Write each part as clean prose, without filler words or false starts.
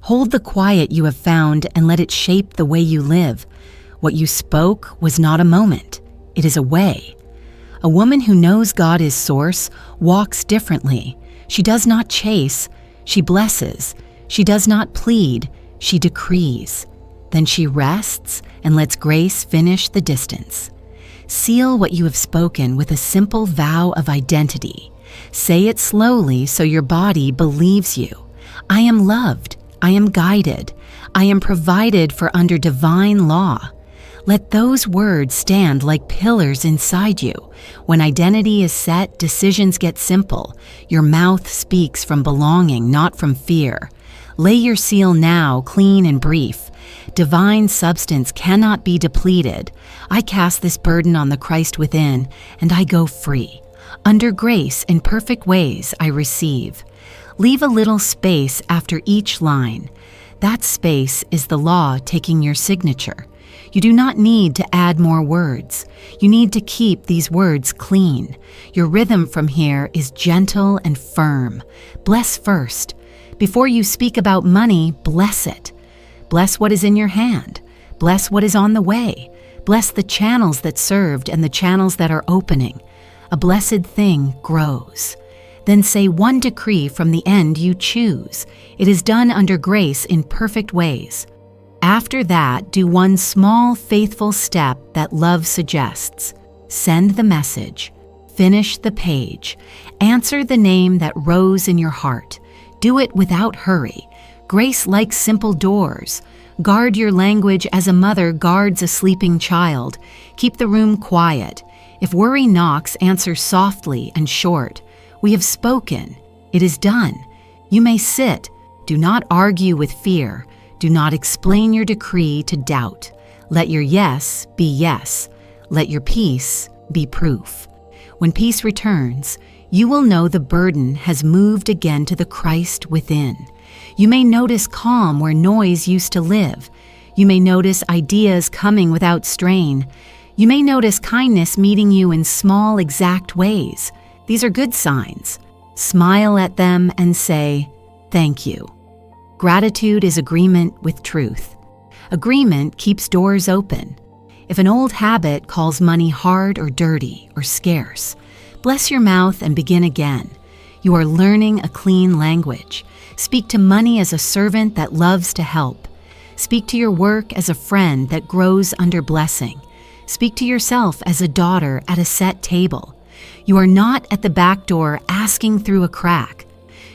Hold the quiet you have found and let it shape the way you live. What you spoke was not a moment. It is a way. A woman who knows God is source walks differently. She does not chase, she blesses. She does not plead, she decrees. Then she rests and lets grace finish the distance. Seal what you have spoken with a simple vow of identity. Say it slowly so your body believes you. I am loved. I am guided. I am provided for under divine law. Let those words stand like pillars inside you. When identity is set, decisions get simple. Your mouth speaks from belonging, not from fear. Lay your seal now, clean and brief. Divine substance cannot be depleted. I cast this burden on the Christ within, and I go free. Under grace, in perfect ways, I receive. Leave a little space after each line. That space is the law taking your signature. You do not need to add more words. You need to keep these words clean. Your rhythm from here is gentle and firm. Bless first. Before you speak about money, bless it. Bless what is in your hand. Bless what is on the way. Bless the channels that served and the channels that are opening. A blessed thing grows. Then say one decree from the end you choose. It is done under grace in perfect ways. After that, do one small, faithful step that love suggests. Send the message. Finish the page. Answer the name that rose in your heart. Do it without hurry. Grace likes simple doors. Guard your language as a mother guards a sleeping child. Keep the room quiet. If worry knocks, answer softly and short. We have spoken. It is done. You may sit. Do not argue with fear. Do not explain your decree to doubt. Let your yes be yes. Let your peace be proof. When peace returns, you will know the burden has moved again to the Christ within. You may notice calm where noise used to live. You may notice ideas coming without strain. You may notice kindness meeting you in small, exact ways. These are good signs. Smile at them and say, "Thank you." Gratitude is agreement with truth. Agreement keeps doors open. If an old habit calls money hard or dirty or scarce, bless your mouth and begin again. You are learning a clean language. Speak to money as a servant that loves to help. Speak to your work as a friend that grows under blessing. Speak to yourself as a daughter at a set table. You are not at the back door asking through a crack.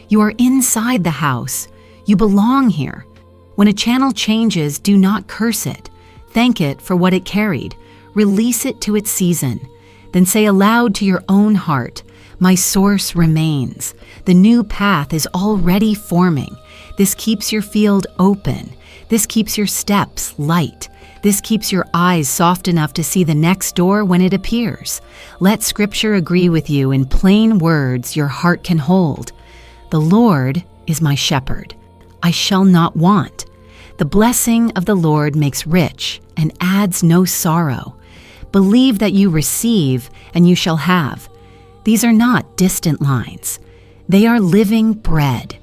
You are inside the house. You belong here. When a channel changes, do not curse it. Thank it for what it carried. Release it to its season. Then say aloud to your own heart, "My source remains. The new path is already forming. This keeps your field open. This keeps your steps light. This keeps your eyes soft enough to see the next door when it appears. Let Scripture agree with you in plain words your heart can hold. The Lord is my shepherd. I shall not want. The blessing of the Lord makes rich and adds no sorrow. Believe that you receive and you shall have." These are not distant lines. They are living bread.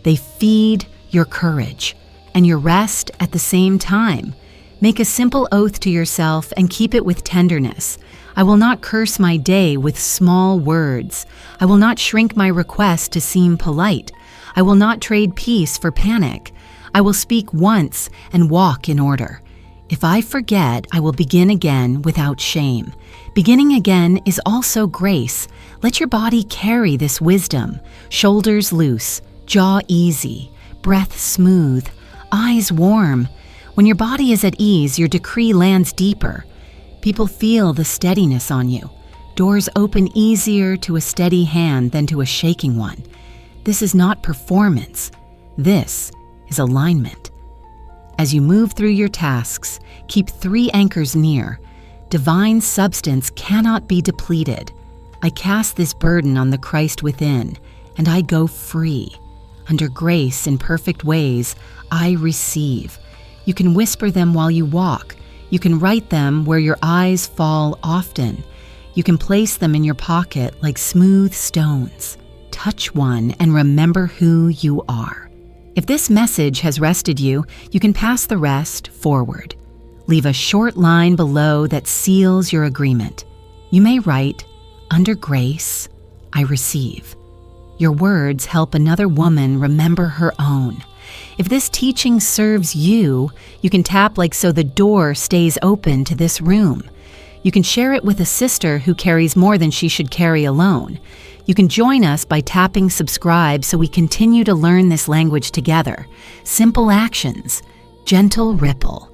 They feed your courage and your rest at the same time. Make a simple oath to yourself and keep it with tenderness. I will not curse my day with small words. I will not shrink my request to seem polite. I will not trade peace for panic. I will speak once and walk in order. If I forget, I will begin again without shame. Beginning again is also grace. Let your body carry this wisdom. Shoulders loose, jaw easy, breath smooth, eyes warm. When your body is at ease, your decree lands deeper. People feel the steadiness on you. Doors open easier to a steady hand than to a shaking one. This is not performance. This is alignment. As you move through your tasks, keep 3 anchors near. Divine substance cannot be depleted. I cast this burden on the Christ within, and I go free. Under grace in perfect ways, I receive. You can whisper them while you walk. You can write them where your eyes fall often. You can place them in your pocket like smooth stones. Touch one and remember who you are. If this message has rested you, you can pass the rest forward. Leave a short line below that seals your agreement. You may write, "Under grace, I receive." Your words help another woman remember her own. If this teaching serves you, you can tap like so the door stays open to this room. You can share it with a sister who carries more than she should carry alone. You can join us by tapping subscribe so we continue to learn this language together. Simple actions, gentle ripple.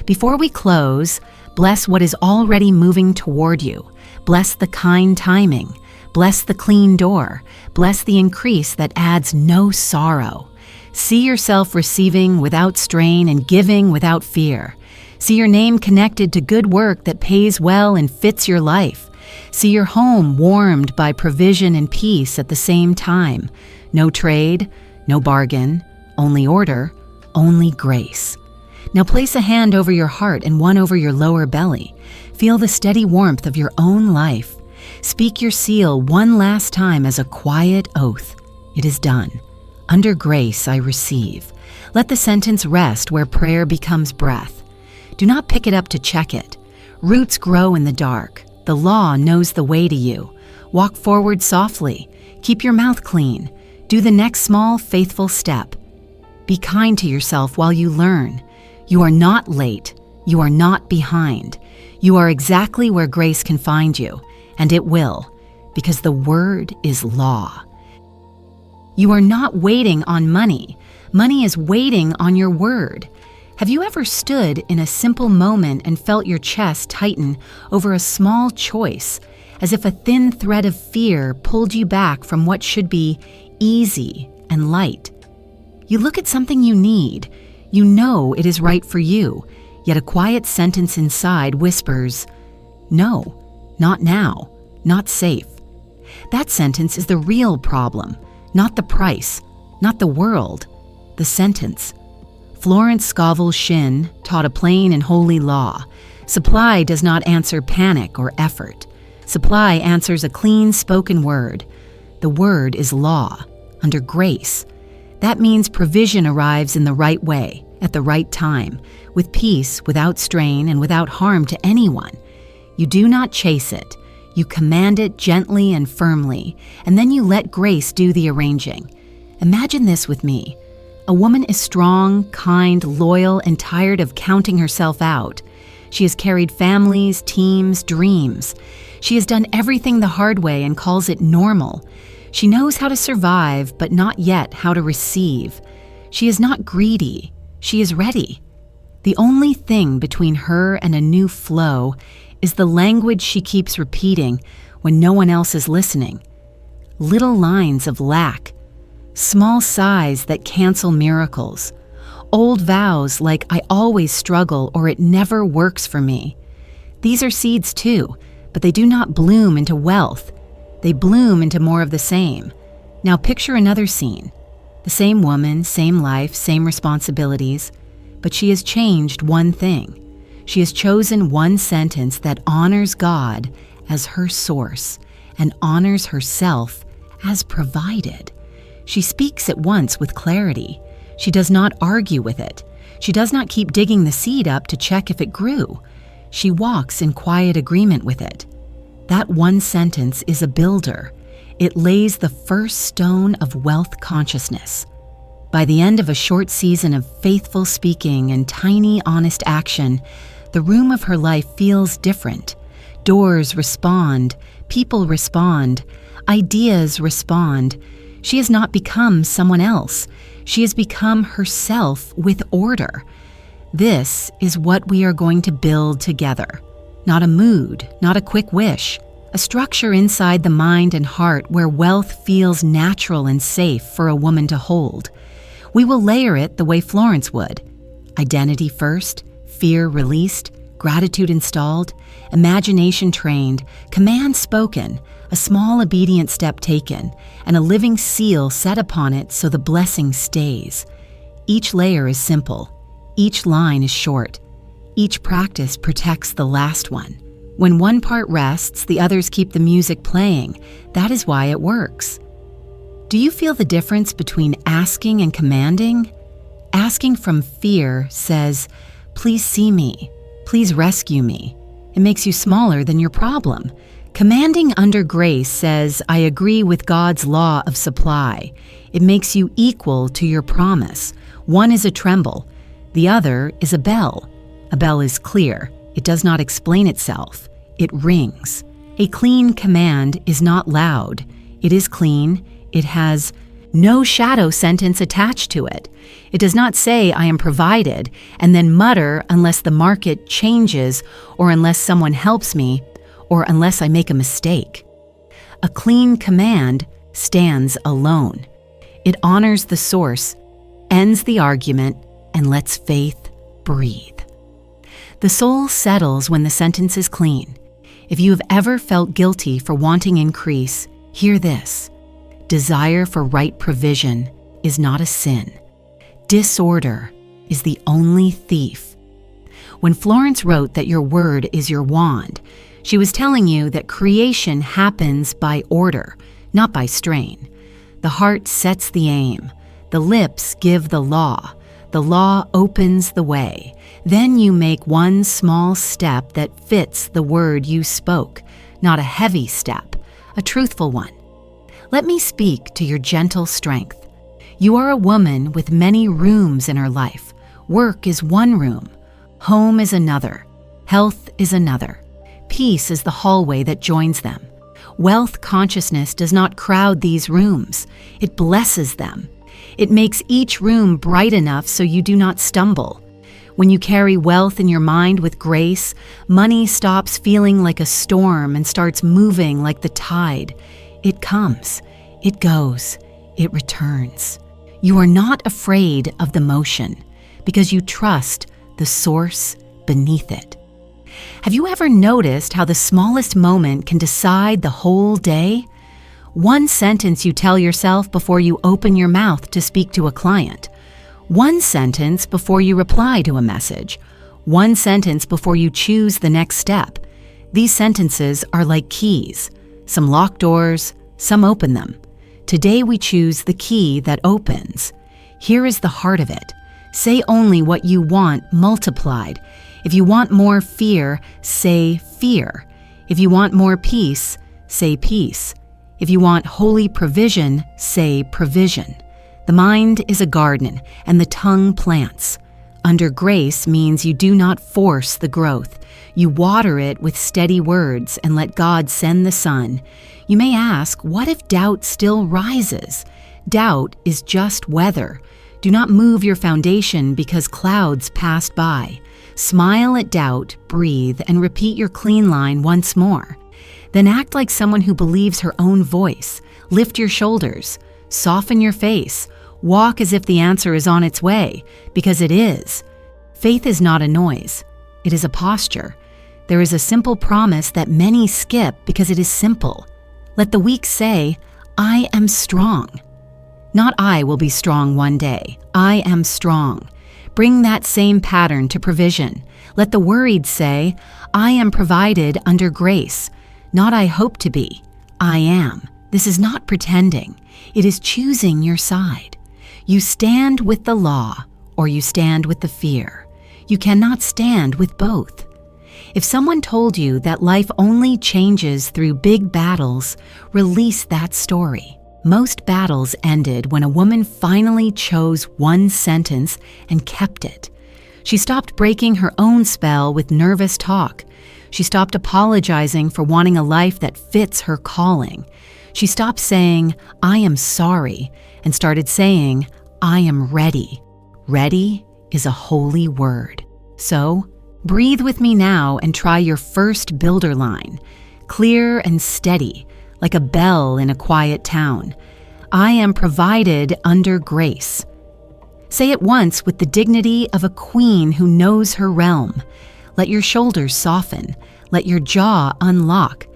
Before we close, bless what is already moving toward you. Bless the kind timing. Bless the clean door. Bless the increase that adds no sorrow. See yourself receiving without strain and giving without fear. See your name connected to good work that pays well and fits your life. See your home warmed by provision and peace at the same time. No trade, no bargain, only order, only grace. Now place a hand over your heart and one over your lower belly. Feel the steady warmth of your own life. Speak your seal one last time as a quiet oath. It is done. Under grace I receive. Let the sentence rest where prayer becomes breath. Do not pick it up to check it. Roots grow in the dark. The law knows the way to you. Walk forward softly. Keep your mouth clean. Do the next small, faithful step. Be kind to yourself while you learn. You are not late. You are not behind. You are exactly where grace can find you, and it will, because the word is law. You are not waiting on money. Money is waiting on your word. Have you ever stood in a simple moment and felt your chest tighten over a small choice, as if a thin thread of fear pulled you back from what should be easy and light? You look at something you need. You know it is right for you, yet a quiet sentence inside whispers, "No, not now, not safe." That sentence is the real problem, not the price, not the world, the sentence. Florence Scovel Shinn taught a plain and holy law. Supply does not answer panic or effort. Supply answers a clean spoken word. The word is law, under grace. That means provision arrives in the right way, at the right time, with peace, without strain, and without harm to anyone. You do not chase it. You command it gently and firmly, and then you let grace do the arranging. Imagine this with me. A woman is strong, kind, loyal, and tired of counting herself out. She has carried families, teams, dreams. She has done everything the hard way and calls it normal. She knows how to survive, but not yet how to receive. She is not greedy. She is ready. The only thing between her and a new flow is the language she keeps repeating when no one else is listening. Little lines of lack. Small sighs that cancel miracles. Old vows like "I always struggle" or "it never works for me." These are seeds too, but they do not bloom into wealth. They bloom into more of the same. Now picture another scene. The same woman, same life, same responsibilities, but she has changed one thing. She has chosen one sentence that honors God as her source and honors herself as provided. She speaks at once with clarity. She does not argue with it. She does not keep digging the seed up to check if it grew. She walks in quiet agreement with it. That one sentence is a builder. It lays the first stone of wealth consciousness. By the end of a short season of faithful speaking and tiny, honest action, the room of her life feels different. Doors respond, people respond, ideas respond. She has not become someone else. She has become herself with order. This is what we are going to build together. Not a mood, not a quick wish. A structure inside the mind and heart where wealth feels natural and safe for a woman to hold. We will layer it the way Florence would. Identity first, fear released, gratitude installed, imagination trained, command spoken, a small obedient step taken, and a living seal set upon it so the blessing stays. Each layer is simple. Each line is short. Each practice protects the last one. When one part rests, the others keep the music playing. That is why it works. Do you feel the difference between asking and commanding? Asking from fear says, "Please see me. Please rescue me." It makes you smaller than your problem. Commanding under grace says, "I agree with God's law of supply." It makes you equal to your promise. One is a tremble. The other is a bell. A bell is clear. It does not explain itself. It rings. A clean command is not loud. It is clean. It has no shadow sentence attached to it. It does not say, "I am provided," and then mutter unless the market changes, or unless someone helps me, or unless I make a mistake. A clean command stands alone. It honors the source, ends the argument, and lets faith breathe. The soul settles when the sentence is clean. If you have ever felt guilty for wanting increase, hear this. Desire for right provision is not a sin. Disorder is the only thief. When Florence wrote that your word is your wand, she was telling you that creation happens by order, not by strain. The heart sets the aim. The lips give the law. The law opens the way. Then you make one small step that fits the word you spoke, not a heavy step, a truthful one. Let me speak to your gentle strength. You are a woman with many rooms in her life. Work is one room. Home is another. Health is another. Peace is the hallway that joins them. Wealth consciousness does not crowd these rooms. It blesses them. It makes each room bright enough so you do not stumble. When you carry wealth in your mind with grace, money stops feeling like a storm and starts moving like the tide. It comes, it goes, it returns. You are not afraid of the motion because you trust the source beneath it. Have you ever noticed how the smallest moment can decide the whole day? One sentence you tell yourself before you open your mouth to speak to a client. One sentence before you reply to a message. One sentence before you choose the next step. These sentences are like keys. Some lock doors, some open them. Today we choose the key that opens. Here is the heart of it. Say only what you want multiplied. If you want more fear, say fear. If you want more peace, say peace. If you want holy provision, say provision. The mind is a garden, and the tongue plants. Under grace means you do not force the growth. You water it with steady words and let God send the sun. You may ask, what if doubt still rises? Doubt is just weather. Do not move your foundation because clouds passed by. Smile at doubt, breathe, and repeat your clean line once more. Then act like someone who believes her own voice. Lift your shoulders. Soften your face. Walk as if the answer is on its way, because it is. Faith is not a noise. It is a posture. There is a simple promise that many skip because it is simple. Let the weak say, "I am strong." Not "I will be strong one day." I am strong. Bring that same pattern to provision. Let the worried say, "I am provided under grace." Not "I hope to be." I am. This is not pretending. It is choosing your side. You stand with the law, or you stand with the fear. You cannot stand with both. If someone told you that life only changes through big battles, release that story. Most battles ended when a woman finally chose one sentence and kept it. She stopped breaking her own spell with nervous talk. She stopped apologizing for wanting a life that fits her calling. She stopped saying, "I am sorry," and started saying, "I am ready." Ready is a holy word. So, breathe with me now and try your first builder line. Clear and steady, like a bell in a quiet town. I am provided under grace. Say it once with the dignity of a queen who knows her realm. Let your shoulders soften. Let your jaw unlock.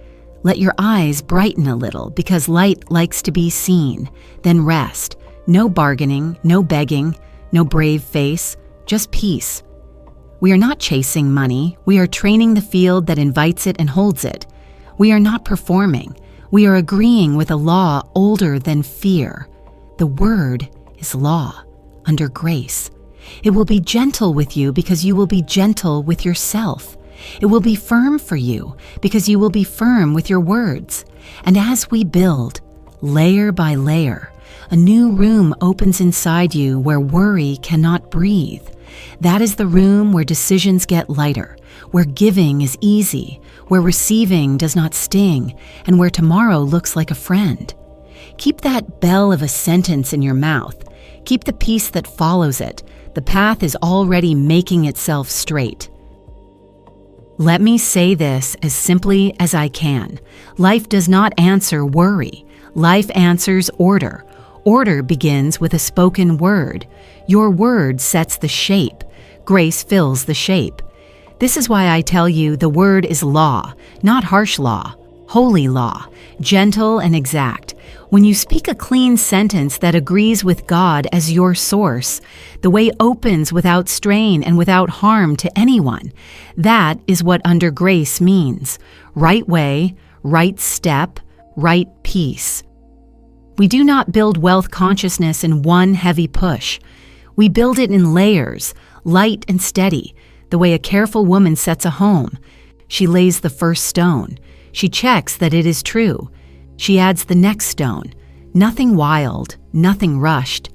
Let your eyes brighten a little because light likes to be seen. Then rest. No bargaining, no begging, no brave face, just peace. We are not chasing money. We are training the field that invites it and holds it. We are not performing. We are agreeing with a law older than fear. The word is law, under grace. It will be gentle with you because you will be gentle with yourself. It will be firm for you because you will be firm with your words. And as we build, layer by layer, a new room opens inside you where worry cannot breathe. That is the room where decisions get lighter, where giving is easy, where receiving does not sting, and where tomorrow looks like a friend. Keep that bell of a sentence in your mouth. Keep the peace that follows it. The path is already making itself straight. Let me say this as simply as I can. Life does not answer worry. Life answers order. Order begins with a spoken word. Your word sets the shape. Grace fills the shape. This is why I tell you the word is law, not harsh law, holy law, gentle and exact. When you speak a clean sentence that agrees with God as your source, the way opens without strain and without harm to anyone. That is what under grace means. Right way, right step, right peace. We do not build wealth consciousness in one heavy push. We build it in layers, light and steady, the way a careful woman sets a home. She lays the first stone. She checks that it is true. She adds the next stone. Nothing wild, nothing rushed.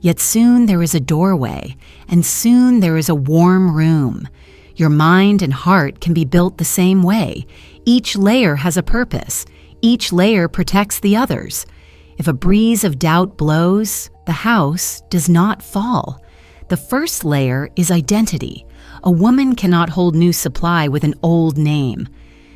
Yet soon there is a doorway, and soon there is a warm room. Your mind and heart can be built the same way. Each layer has a purpose. Each layer protects the others. If a breeze of doubt blows, the house does not fall. The first layer is identity. A woman cannot hold new supply with an old name.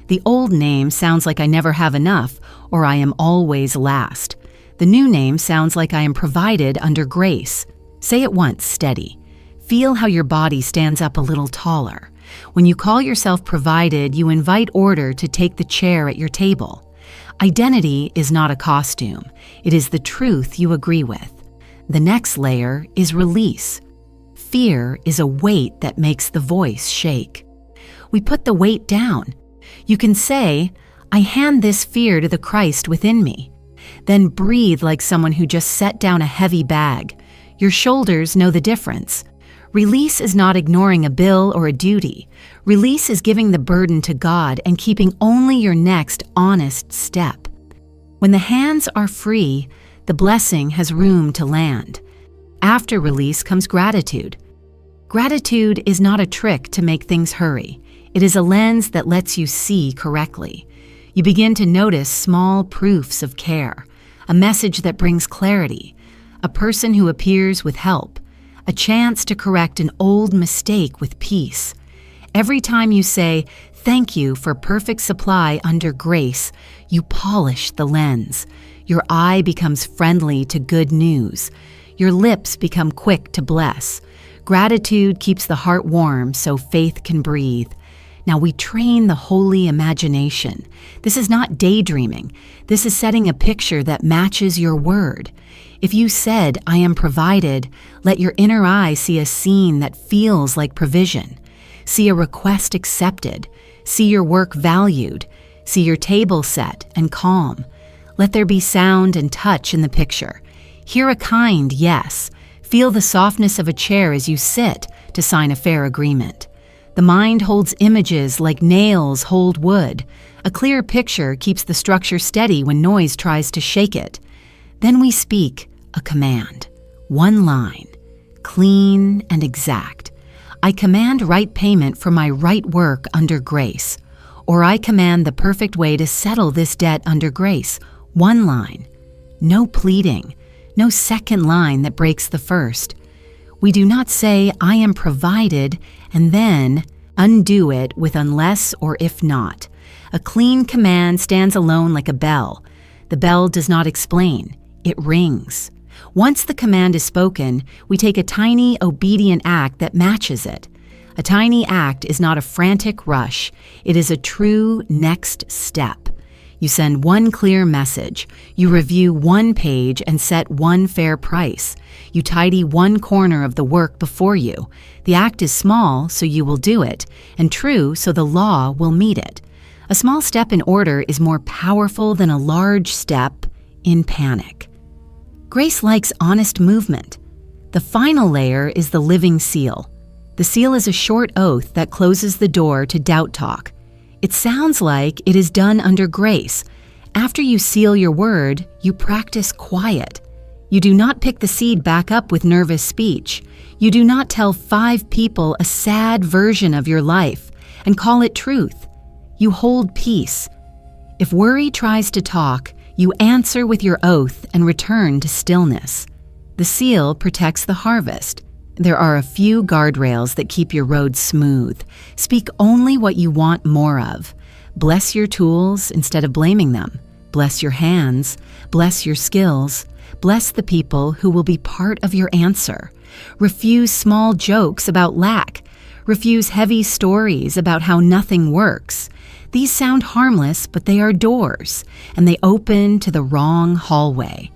The old name sounds like I never have enough, or I am always last. The new name sounds like I am provided under grace. Say it once, steady. Feel how your body stands up a little taller. When you call yourself provided, you invite order to take the chair at your table. Identity is not a costume. It is the truth you agree with. The next layer is release. Fear is a weight that makes the voice shake. We put the weight down. You can say, I hand this fear to the Christ within me. Then breathe like someone who just set down a heavy bag. Your shoulders know the difference. Release is not ignoring a bill or a duty. Release is giving the burden to God and keeping only your next honest step. When the hands are free, the blessing has room to land. After release comes gratitude. Gratitude is not a trick to make things hurry. It is a lens that lets you see correctly. You begin to notice small proofs of care, a message that brings clarity, a person who appears with help, a chance to correct an old mistake with peace. Every time you say, thank you for perfect supply under grace, you polish the lens. Your eye becomes friendly to good news. Your lips become quick to bless. Gratitude keeps the heart warm so faith can breathe. Now we train the holy imagination. This is not daydreaming. This is setting a picture that matches your word. If you said, I am provided, let your inner eye see a scene that feels like provision. See a request accepted. See your work valued. See your table set and calm. Let there be sound and touch in the picture. Hear a kind yes. Feel the softness of a chair as you sit to sign a fair agreement. The mind holds images like nails hold wood. A clear picture keeps the structure steady when noise tries to shake it. Then we speak a command. One line, clean and exact. I command right payment for my right work under grace. Or I command the perfect way to settle this debt under grace. One line. No pleading. No second line that breaks the first. We do not say, I am provided, and then undo it with unless or if not. A clean command stands alone like a bell. The bell does not explain. It rings. Once the command is spoken, we take a tiny, obedient act that matches it. A tiny act is not a frantic rush. It is a true next step. You send one clear message. You review one page and set one fair price. You tidy one corner of the work before you. The act is small, so you will do it, and true, so the law will meet it. A small step in order is more powerful than a large step in panic. Grace likes honest movement. The final layer is the living seal. The seal is a short oath that closes the door to doubt talk. It sounds like it is done under grace. After you seal your word, you practice quiet. You do not pick the seed back up with nervous speech. You do not tell 5 people a sad version of your life and call it truth. You hold peace. If worry tries to talk, you answer with your oath and return to stillness. The seal protects the harvest. There are a few guardrails that keep your road smooth. Speak only what you want more of. Bless your tools instead of blaming them. Bless your hands. Bless your skills. Bless the people who will be part of your answer. Refuse small jokes about lack. Refuse heavy stories about how nothing works. These sound harmless, but they are doors, and they open to the wrong hallway.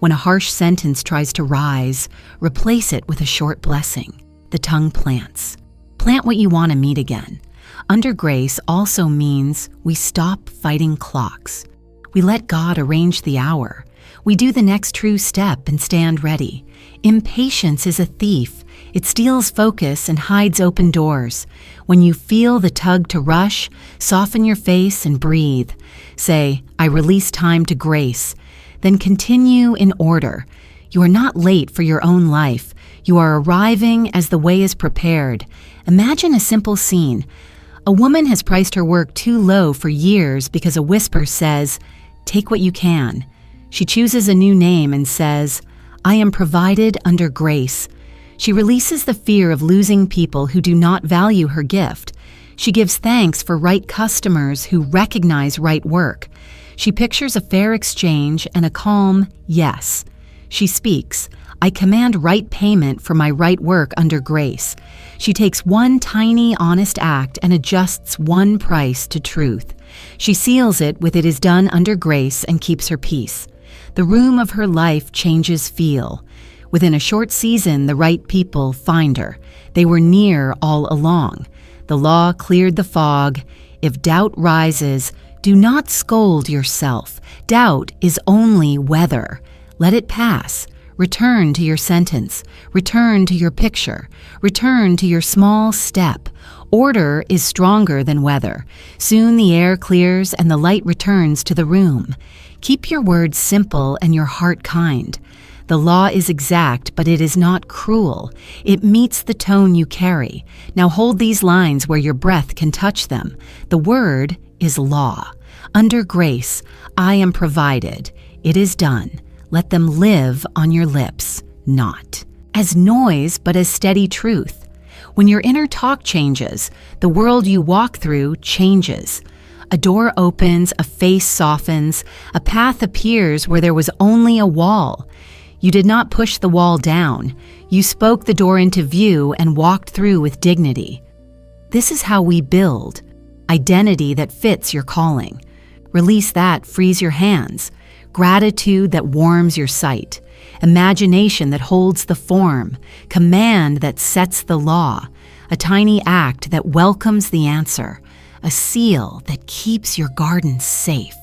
When a harsh sentence tries to rise, replace it with a short blessing. The tongue plants. Plant what you want to meet again. Under grace also means we stop fighting clocks. We let God arrange the hour. We do the next true step and stand ready. Impatience is a thief. It steals focus and hides open doors. When you feel the tug to rush, soften your face and breathe. Say, I release time to grace. Then continue in order. You are not late for your own life. You are arriving as the way is prepared. Imagine a simple scene. A woman has priced her work too low for years because a whisper says, take what you can. She chooses a new name and says, I am provided under grace. She releases the fear of losing people who do not value her gift. She gives thanks for right customers who recognize right work. She pictures a fair exchange and a calm yes. She speaks, I command right payment for my right work under grace. She takes one tiny honest act and adjusts one price to truth. She seals it with it is done under grace and keeps her peace. The room of her life changes feel. Within a short season, the right people find her. They were near all along. The law cleared the fog. If doubt rises, do not scold yourself. Doubt is only weather. Let it pass. Return to your sentence. Return to your picture. Return to your small step. Order is stronger than weather. Soon the air clears and the light returns to the room. Keep your words simple and your heart kind. The law is exact, but it is not cruel. It meets the tone you carry. Now hold these lines where your breath can touch them. The word is law. Under grace, I am provided. It is done. Let them live on your lips, not as noise, but as steady truth. When your inner talk changes, the world you walk through changes. A door opens, a face softens, a path appears where there was only a wall. You did not push the wall down. You spoke the door into view and walked through with dignity. This is how we build. Identity that fits your calling. Release that frees your hands. Gratitude that warms your sight. Imagination that holds the form. Command that sets the law. A tiny act that welcomes the answer. A seal that keeps your garden safe.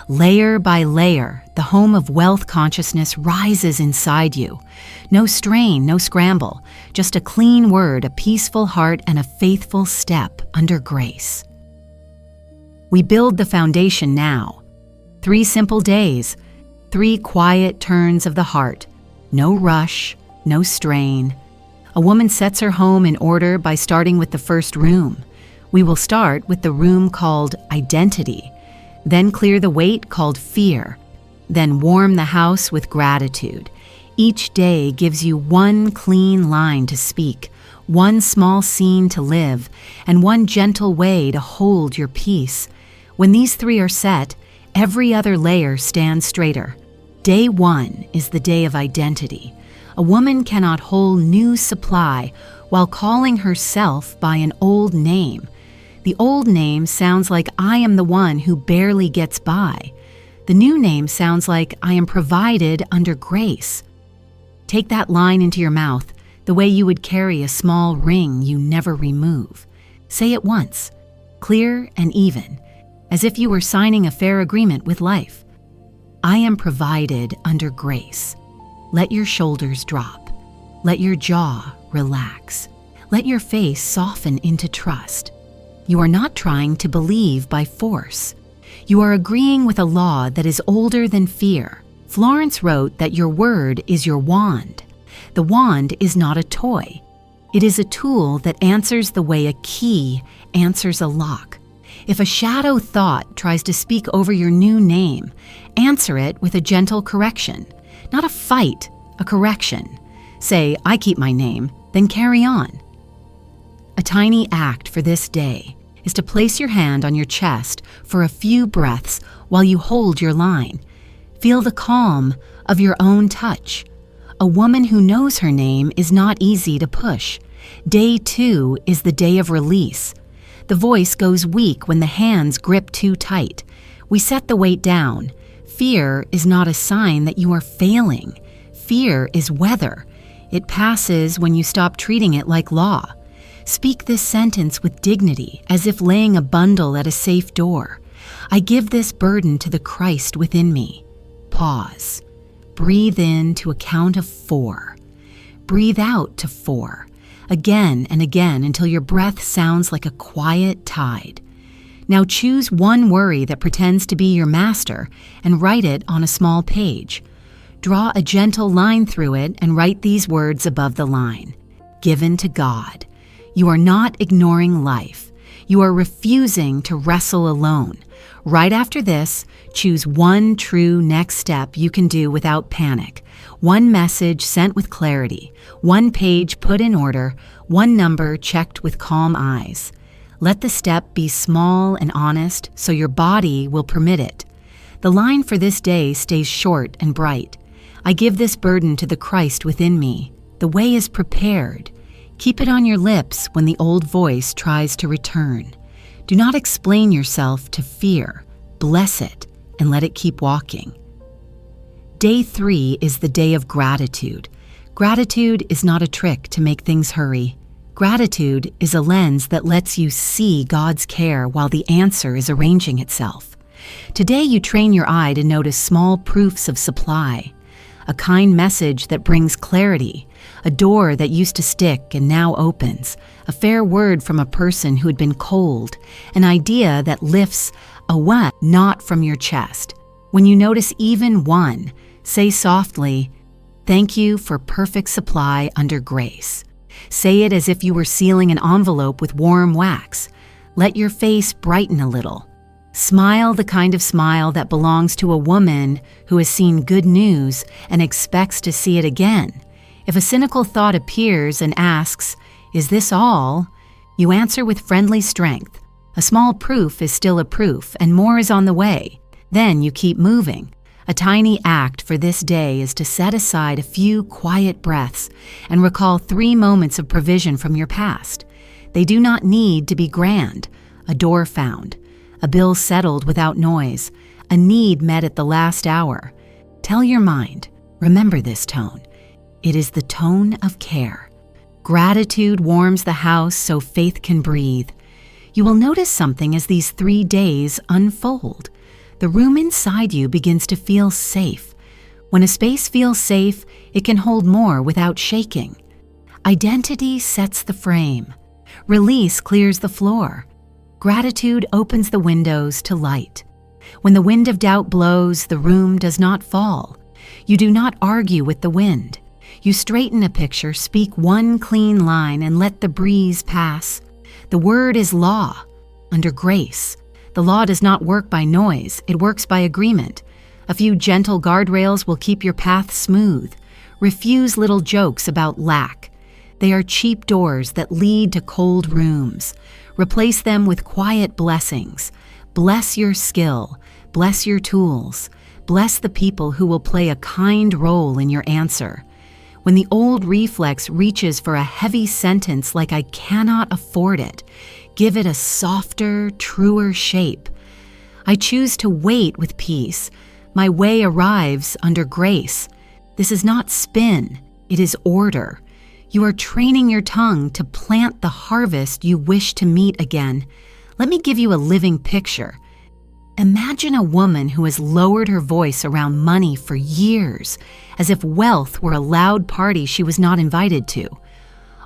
Layer by layer, the home of wealth consciousness rises inside you. No strain, no scramble, just a clean word, a peaceful heart, and a faithful step under grace. We build the foundation now. 3 simple days, 3 quiet turns of the heart. No rush, no strain. A woman sets her home in order by starting with the first room. We will start with the room called identity, then clear the weight called fear, then warm the house with gratitude. Each day gives you one clean line to speak, one small scene to live, and one gentle way to hold your peace. When these 3 are set, every other layer stands straighter. Day 1 is the day of identity. A woman cannot hold new supply while calling herself by an old name. The old name sounds like I am the one who barely gets by. The new name sounds like I am provided under grace. Take that line into your mouth the way you would carry a small ring you never remove. Say it once, clear and even. as if you were signing a fair agreement with life. I am provided under grace. Let your shoulders drop. Let your jaw relax. Let your face soften into trust. You are not trying to believe by force. You are agreeing with a law that is older than fear. Florence wrote that your word is your wand. The wand is not a toy. It is a tool that answers the way a key answers a lock. If a shadow thought tries to speak over your new name, answer it with a gentle correction. Not a fight, a correction. Say, I keep my name, then carry on. A tiny act for this day is to place your hand on your chest for a few breaths while you hold your line. Feel the calm of your own touch. A woman who knows her name is not easy to push. Day 2 is the day of release. The voice goes weak when the hands grip too tight. We set the weight down. Fear is not a sign that you are failing. Fear is weather. It passes when you stop treating it like law. Speak this sentence with dignity, as if laying a bundle at a safe door. I give this burden to the Christ within me. Pause. Breathe in to a count of 4. Breathe out to 4. Again and again until your breath sounds like a quiet tide. Now choose one worry that pretends to be your master and write it on a small page. Draw a gentle line through it and write these words above the line. Given to God. You are not ignoring life. You are refusing to wrestle alone. Right after this, choose one true next step you can do without panic. One message sent with clarity. One page put in order. One number checked with calm eyes. Let the step be small and honest so your body will permit it. The line for this day stays short and bright. I give this burden to the Christ within me. The way is prepared. Keep it on your lips when the old voice tries to return. Do not explain yourself to fear. Bless it and let it keep walking. Day 3 is the day of gratitude. Gratitude is not a trick to make things hurry. Gratitude is a lens that lets you see God's care while the answer is arranging itself. Today you train your eye to notice small proofs of supply. A kind message that brings clarity, a door that used to stick and now opens, a fair word from a person who had been cold, an idea that lifts a what knot from your chest. When you notice even one, say softly, "Thank you for perfect supply under grace." Say it as if you were sealing an envelope with warm wax. Let your face brighten a little. Smile the kind of smile that belongs to a woman who has seen good news and expects to see it again. If a cynical thought appears and asks, "Is this all?" you answer with friendly strength. A small proof is still a proof, and more is on the way. Then you keep moving. A tiny act for this day is to set aside a few quiet breaths and recall 3 moments of provision from your past. They do not need to be grand. A door found, a bill settled without noise, a need met at the last hour. Tell your mind, remember this tone. It is the tone of care. Gratitude warms the house so faith can breathe. You will notice something as these 3 days unfold. The room inside you begins to feel safe. When a space feels safe, it can hold more without shaking. Identity sets the frame. Release clears the floor. Gratitude opens the windows to light. When the wind of doubt blows, the room does not fall. You do not argue with the wind. You straighten a picture, speak one clean line, and let the breeze pass. The word is law, under grace. The law does not work by noise, it works by agreement. A few gentle guardrails will keep your path smooth. Refuse little jokes about lack. They are cheap doors that lead to cold rooms. Replace them with quiet blessings. Bless your skill. Bless your tools. Bless the people who will play a kind role in your answer. When the old reflex reaches for a heavy sentence like "I cannot afford it," give it a softer, truer shape. I choose to wait with peace. My way arrives under grace. This is not spin, it is order. You are training your tongue to plant the harvest you wish to meet again. Let me give you a living picture. Imagine a woman who has lowered her voice around money for years, as if wealth were a loud party she was not invited to.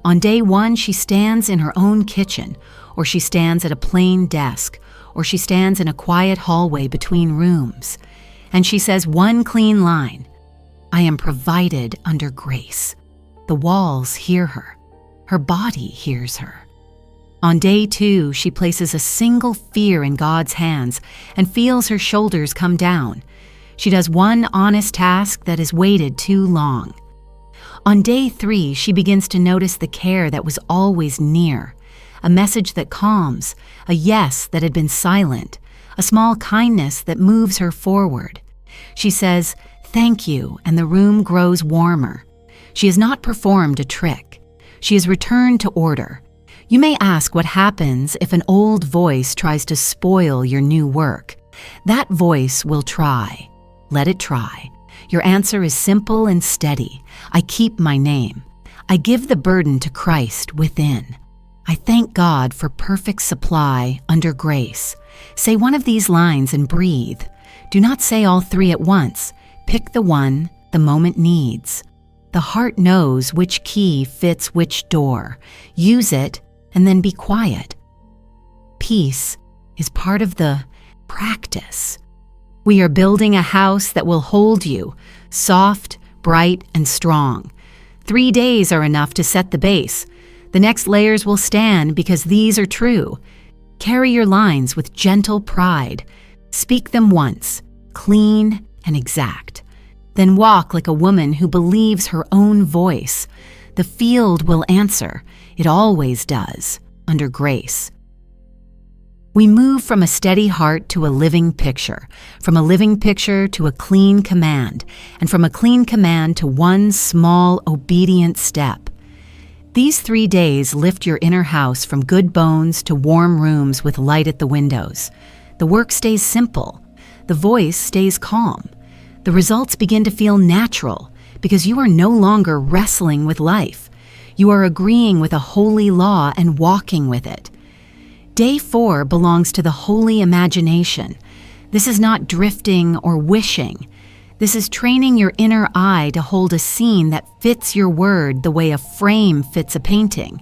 On day one, she stands in her own kitchen, or she stands at a plain desk, or she stands in a quiet hallway between rooms, and she says one clean line: "I am provided under grace." The walls hear her. Her body hears her. On day two, she places a single fear in God's hands and feels her shoulders come down. She does one honest task that has waited too long. On day three, she begins to notice the care that was always near, a message that calms, a yes that had been silent, a small kindness that moves her forward. She says, "Thank you," and the room grows warmer. She has not performed a trick. She has returned to order. You may ask what happens if an old voice tries to spoil your new work. That voice will try. Let it try. Your answer is simple and steady. I keep my name. I give the burden to Christ within. I thank God for perfect supply under grace. Say one of these lines and breathe. Do not say all three at once. Pick the one the moment needs. The heart knows which key fits which door. Use it and then be quiet. Peace is part of the practice. We are building a house that will hold you, soft, bright, and strong. 3 days are enough to set the base. The next layers will stand because these are true. Carry your lines with gentle pride. Speak them once, clean and exact. Then walk like a woman who believes her own voice. The field will answer. It always does, under grace. We move from a steady heart to a living picture, from a living picture to a clean command, and from a clean command to one small, obedient step. These 3 days lift your inner house from good bones to warm rooms with light at the windows. The work stays simple. The voice stays calm. The results begin to feel natural because you are no longer wrestling with life. You are agreeing with a holy law and walking with it. Day 4 belongs to the holy imagination. This is not drifting or wishing. This is training your inner eye to hold a scene that fits your word the way a frame fits a painting.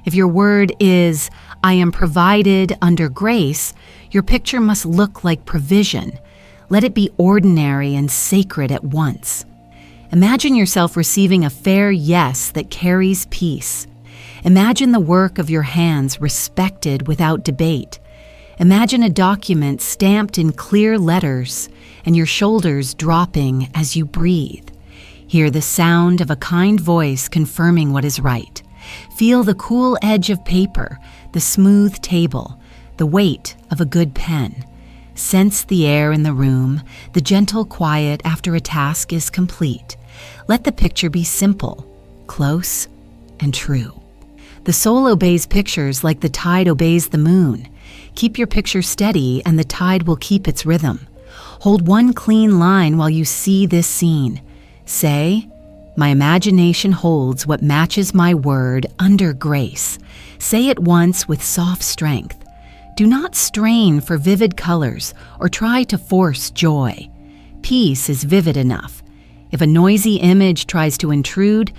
If your word is, "I am provided under grace," your picture must look like provision. Let it be ordinary and sacred at once. Imagine yourself receiving a fair yes that carries peace. Imagine the work of your hands respected without debate. Imagine a document stamped in clear letters and your shoulders dropping as you breathe. Hear the sound of a kind voice confirming what is right. Feel the cool edge of paper, the smooth table, the weight of a good pen. Sense the air in the room, the gentle quiet after a task is complete. Let the picture be simple, close, and true. The soul obeys pictures like the tide obeys the moon. Keep your picture steady and the tide will keep its rhythm. Hold one clean line while you see this scene. Say, "My imagination holds what matches my word under grace." Say it once with soft strength. Do not strain for vivid colors or try to force joy. Peace is vivid enough. If a noisy image tries to intrude,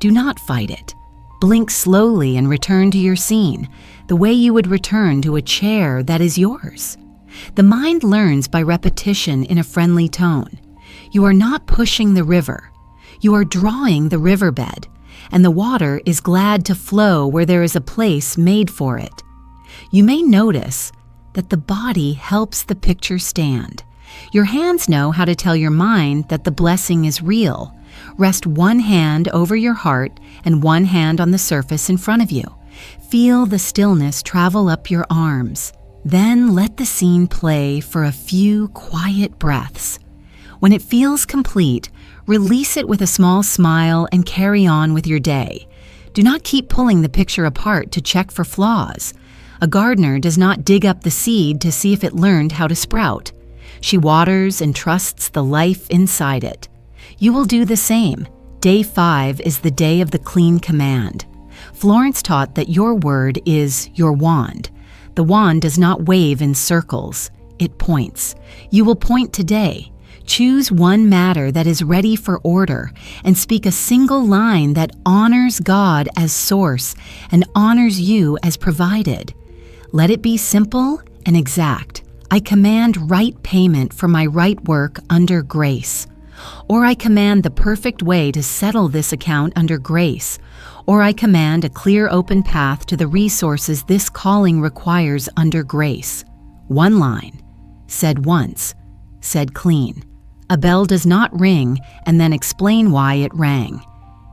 do not fight it. Blink slowly and return to your scene, the way you would return to a chair that is yours. The mind learns by repetition in a friendly tone. You are not pushing the river. You are drawing the riverbed, and the water is glad to flow where there is a place made for it. You may notice that the body helps the picture stand. Your hands know how to tell your mind that the blessing is real. Rest one hand over your heart and one hand on the surface in front of you. Feel the stillness travel up your arms. Then let the scene play for a few quiet breaths. When it feels complete, release it with a small smile and carry on with your day. Do not keep pulling the picture apart to check for flaws. A gardener does not dig up the seed to see if it learned how to sprout. She waters and trusts the life inside it. You will do the same. Day 5 is the day of the clean command. Florence taught that your word is your wand. The wand does not wave in circles. it points. You will point today. Choose one matter that is ready for order and speak a single line that honors God as source and honors you as provided. Let it be simple and exact. I command right payment for my right work under grace. Or I command the perfect way to settle this account under grace. Or I command a clear open path to the resources this calling requires under grace. One line, said once, said clean. A bell does not ring and then explain why it rang.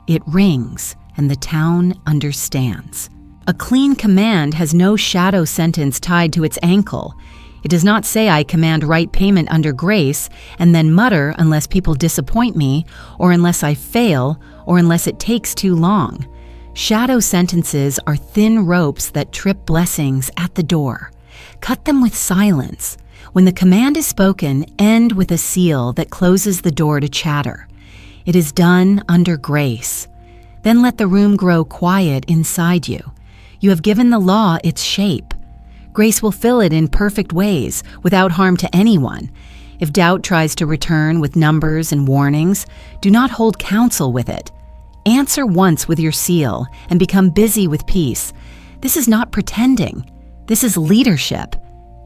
It rings, and the town understands. A clean command has no shadow sentence tied to its ankle. It does not say I command right payment under grace and then mutter unless people disappoint me, or unless I fail, or unless it takes too long. Shadow sentences are thin ropes that trip blessings at the door. Cut them with silence. When the command is spoken, end with a seal that closes the door to chatter. It is done under grace. Then let the room grow quiet inside you. You have given the law its shape. Grace will fill it in perfect ways, without harm to anyone. If doubt tries to return with numbers and warnings, do not hold counsel with it. Answer once with your seal and become busy with peace. This is not pretending. This is leadership.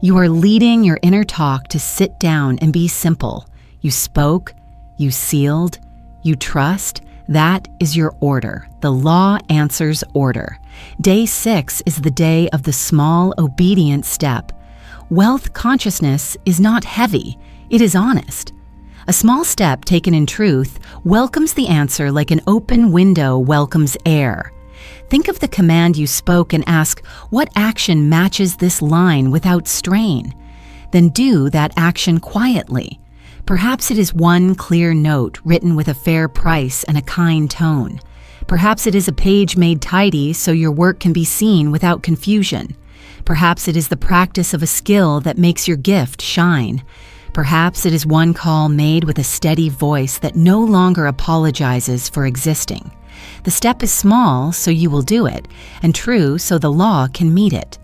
You are leading your inner talk to sit down and be simple. You spoke, you sealed, you trust. That is your order. The law answers order. Day 6 is the day of the small, obedient step. Wealth consciousness is not heavy. It is honest. A small step taken in truth welcomes the answer like an open window welcomes air. Think of the command you spoke and ask, what action matches this line without strain? Then do that action quietly. Perhaps it is one clear note written with a fair price and a kind tone. Perhaps it is a page made tidy so your work can be seen without confusion. Perhaps it is the practice of a skill that makes your gift shine. Perhaps it is one call made with a steady voice that no longer apologizes for existing. The step is small, so you will do it, and true, so the law can meet it.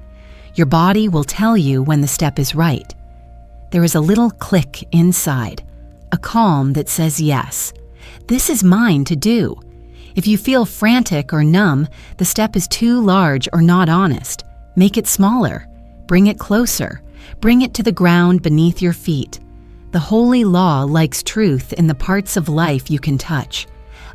Your body will tell you when the step is right. There is a little click inside, a calm that says yes. This is mine to do. If you feel frantic or numb, the step is too large or not honest. Make it smaller. Bring it closer. Bring it to the ground beneath your feet. The holy law likes truth in the parts of life you can touch.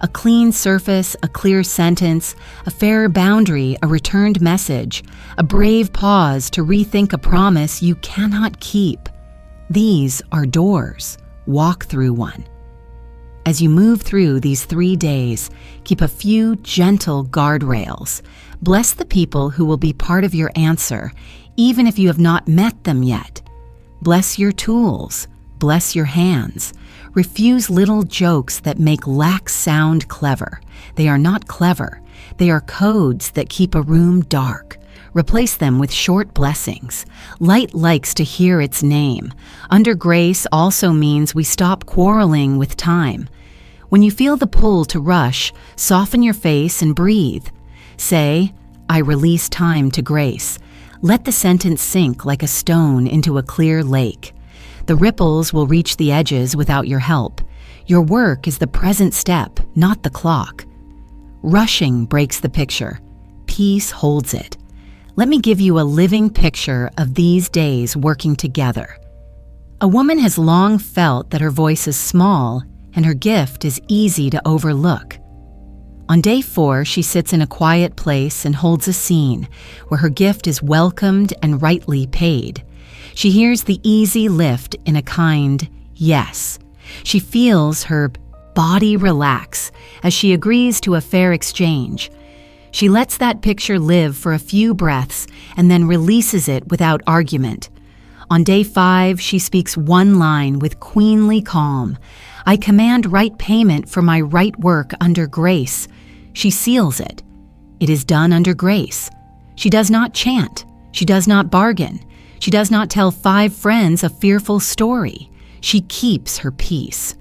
A clean surface, a clear sentence, a fair boundary, a returned message, a brave pause to rethink a promise you cannot keep. These are doors. Walk through one. As you move through these 3 days, keep a few gentle guardrails. Bless the people who will be part of your answer, even if you have not met them yet. Bless your tools. Bless your hands. Refuse little jokes that make lax sound clever. They are not clever. They are codes that keep a room dark. Replace them with short blessings. Light likes to hear its name. Under grace also means we stop quarreling with time. When you feel the pull to rush, soften your face and breathe. Say, I release time to grace. Let the sentence sink like a stone into a clear lake. The ripples will reach the edges without your help. Your work is the present step, not the clock. Rushing breaks the picture. Peace holds it. Let me give you a living picture of these days working together. A woman has long felt that her voice is small and her gift is easy to overlook. On day 4, she sits in a quiet place and holds a scene where her gift is welcomed and rightly paid. She hears the easy lift in a kind yes. She feels her body relax as she agrees to a fair exchange. She lets that picture live for a few breaths and then releases it without argument. On day 5, she speaks one line with queenly calm. I command right payment for my right work under grace. She seals it. It is done under grace. She does not chant. She does not bargain. She does not tell 5 friends a fearful story. She keeps her peace.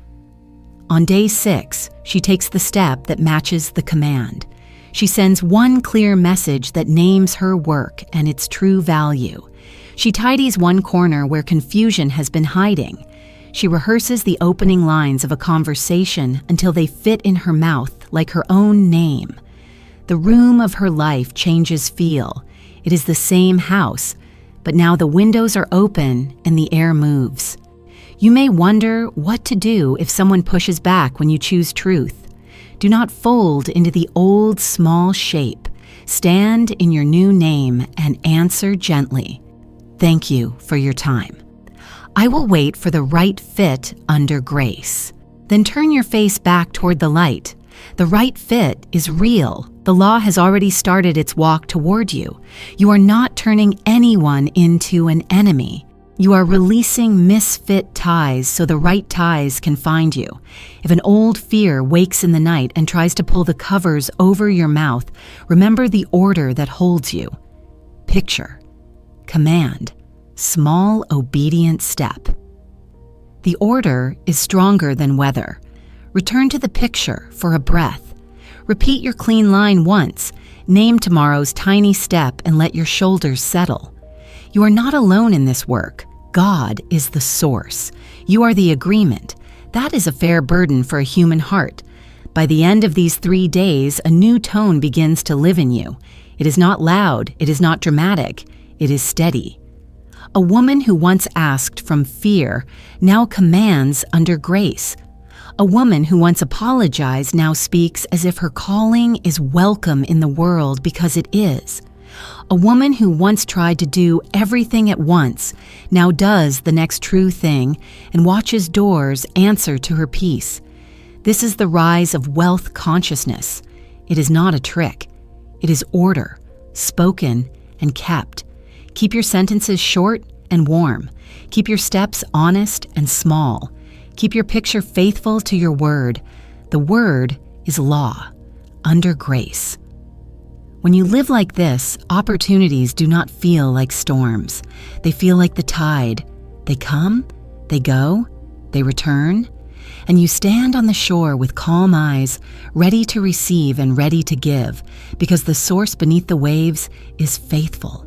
On day 6, she takes the step that matches the command. She sends one clear message that names her work and its true value. She tidies one corner where confusion has been hiding. She rehearses the opening lines of a conversation until they fit in her mouth like her own name. The room of her life changes feel. It is the same house, but now the windows are open and the air moves. You may wonder what to do if someone pushes back when you choose truth. Do not fold into the old small shape. Stand in your new name and answer gently. Thank you for your time. I will wait for the right fit under grace. Then turn your face back toward the light. The right fit is real. The law has already started its walk toward you. You are not turning anyone into an enemy. You are releasing misfit ties so the right ties can find you. If an old fear wakes in the night and tries to pull the covers over your mouth, remember the order that holds you. Picture, command, small obedient step. The order is stronger than weather. Return to the picture for a breath. Repeat your clean line once. Name tomorrow's tiny step and let your shoulders settle. You are not alone in this work. God is the source. You are the agreement. That is a fair burden for a human heart. By the end of these 3 days, a new tone begins to live in you. It is not loud. It is not dramatic. It is steady. A woman who once asked from fear now commands under grace. A woman who once apologized now speaks as if her calling is welcome in the world because it is. A woman who once tried to do everything at once now does the next true thing and watches doors answer to her peace. This is the rise of wealth consciousness. It is not a trick. It is order, spoken and kept. Keep your sentences short and warm. Keep your steps honest and small. Keep your picture faithful to your word. The word is law, under grace. When you live like this, opportunities do not feel like storms. They feel like the tide. They come, they go, they return, and you stand on the shore with calm eyes, ready to receive and ready to give, because the source beneath the waves is faithful.